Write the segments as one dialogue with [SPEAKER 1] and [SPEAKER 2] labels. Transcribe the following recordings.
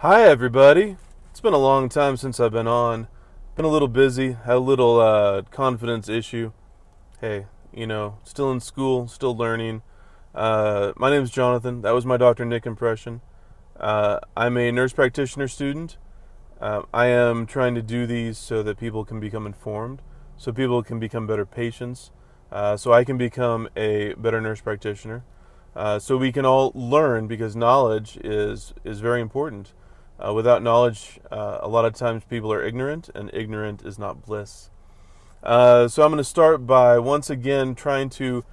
[SPEAKER 1] Hi everybody. It's been a long time since I've been on. Been a little busy, had a little confidence issue. Hey, still in school, still learning. My name's Jonathan. That was my Dr. Nick impression. I'm a nurse practitioner student. I am trying to do these so that people can become informed, so people can become better patients, so I can become a better nurse practitioner, so we can all learn, because knowledge is very important. Without knowledge, a lot of times people are ignorant, and ignorant is not bliss. So I'm going to start by once again trying to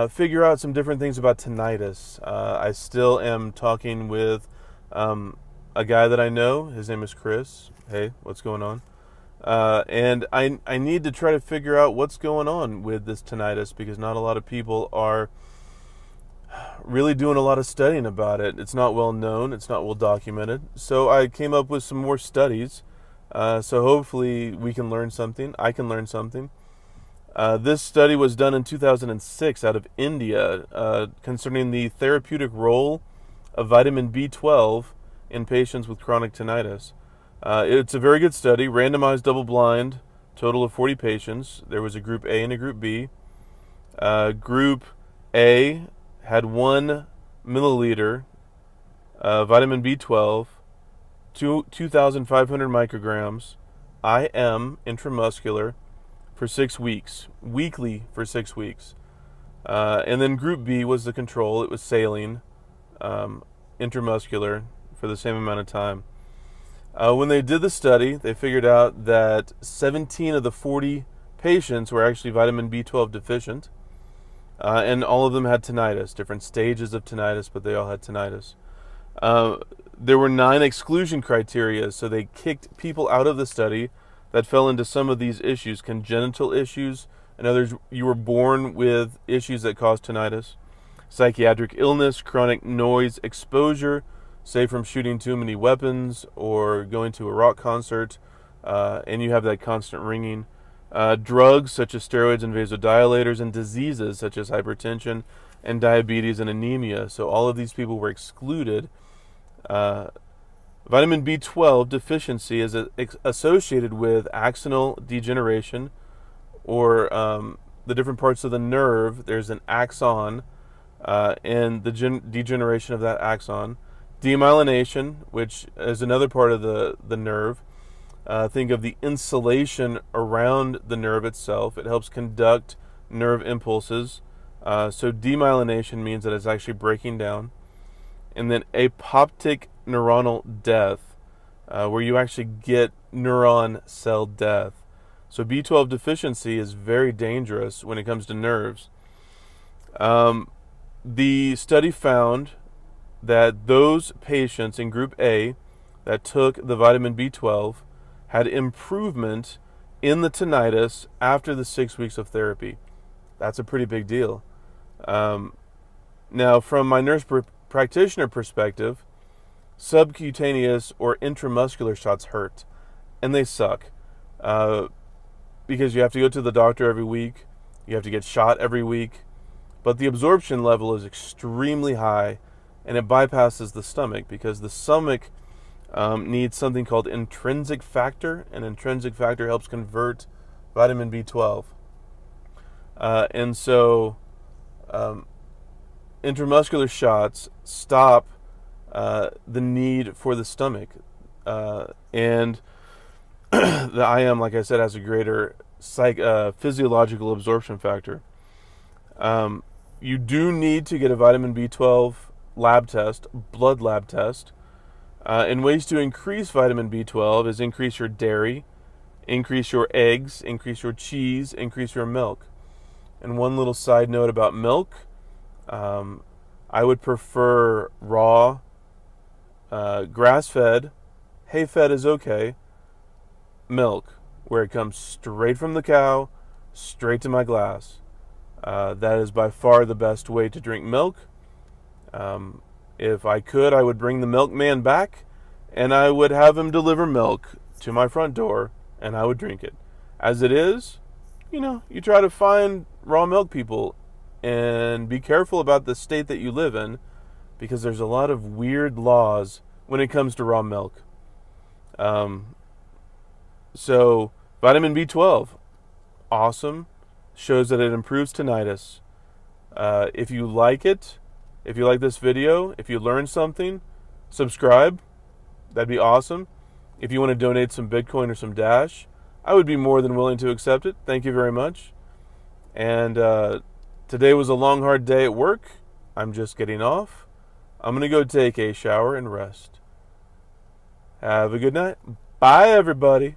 [SPEAKER 1] figure out some different things about tinnitus. I still am talking with a guy that I know. His name is Chris. Hey, what's going on? And I need to try to figure out what's going on with this tinnitus, because not a lot of people are really doing a lot of studying about it. It's not well known. It's not well documented. So I came up with some more studies. So hopefully we can learn something. I can learn something. This study was done in 2006 out of India concerning the therapeutic role of vitamin B12 in patients with chronic tinnitus. It's a very good study, randomized, double-blind, total of 40 patients. There was a group A and a group B. Group A had 1 milliliter vitamin B12, 2,500 micrograms, IM, intramuscular, for 6 weeks, weekly for 6 weeks. And then group B was the control. It was saline, intramuscular, for the same amount of time. When they did the study, they figured out that 17 of the 40 patients were actually vitamin B12 deficient. And all of them had tinnitus, different stages of tinnitus, but they all had tinnitus. There were 9 exclusion criteria, so they kicked people out of the study that fell into some of these issues: congenital issues. In others, you were born with issues that cause tinnitus; psychiatric illness; chronic noise exposure, say from shooting too many weapons or going to a rock concert, and you have that constant ringing; drugs such as steroids and vasodilators; and diseases such as hypertension and diabetes and anemia. So all of these people were excluded. Vitamin B12 deficiency is associated with axonal degeneration, or the different parts of the nerve. There's an axon, and the degeneration of that axon. Demyelination, which is another part of the nerve. Think of the insulation around the nerve itself. It helps conduct nerve impulses. So demyelination means that it's actually breaking down. And then apoptic neuronal death, where you actually get neuron cell death. So B12 deficiency is very dangerous when it comes to nerves. The study found that those patients in group A that took the vitamin B12 had improvement in the tinnitus after the 6 weeks of therapy. That's a pretty big deal. Now, from my nurse practitioner perspective, subcutaneous or intramuscular shots hurt, and they suck, because you have to go to the doctor every week, you have to get shot every week, but the absorption level is extremely high, and it bypasses the stomach, because the stomach needs something called intrinsic factor, and intrinsic factor helps convert vitamin B12. And so intramuscular shots stop the need for the stomach. And the IM, like I said, has a greater physiological absorption factor. You do need to get a vitamin B12 lab test, blood lab test. And ways to increase vitamin B12 is increase your dairy, increase your eggs, increase your cheese, increase your milk. And one little side note about milk, I would prefer raw, grass-fed, hay-fed is okay, milk, where it comes straight from the cow, straight to my glass. That is by far the best way to drink milk. If I could, I would bring the milkman back, and I would have him deliver milk to my front door, and I would drink it. As it is, you try to find raw milk people, and be careful about the state that you live in, because there's a lot of weird laws when it comes to raw milk. So vitamin B12, awesome, shows that it improves tinnitus. If you like it, if you like this video, if you learned something, subscribe. That'd be awesome. If you want to donate some Bitcoin or some Dash, I would be more than willing to accept it. Thank you very much. And today was a long, hard day at work. I'm just getting off. I'm going to go take a shower and rest. Have a good night. Bye, everybody.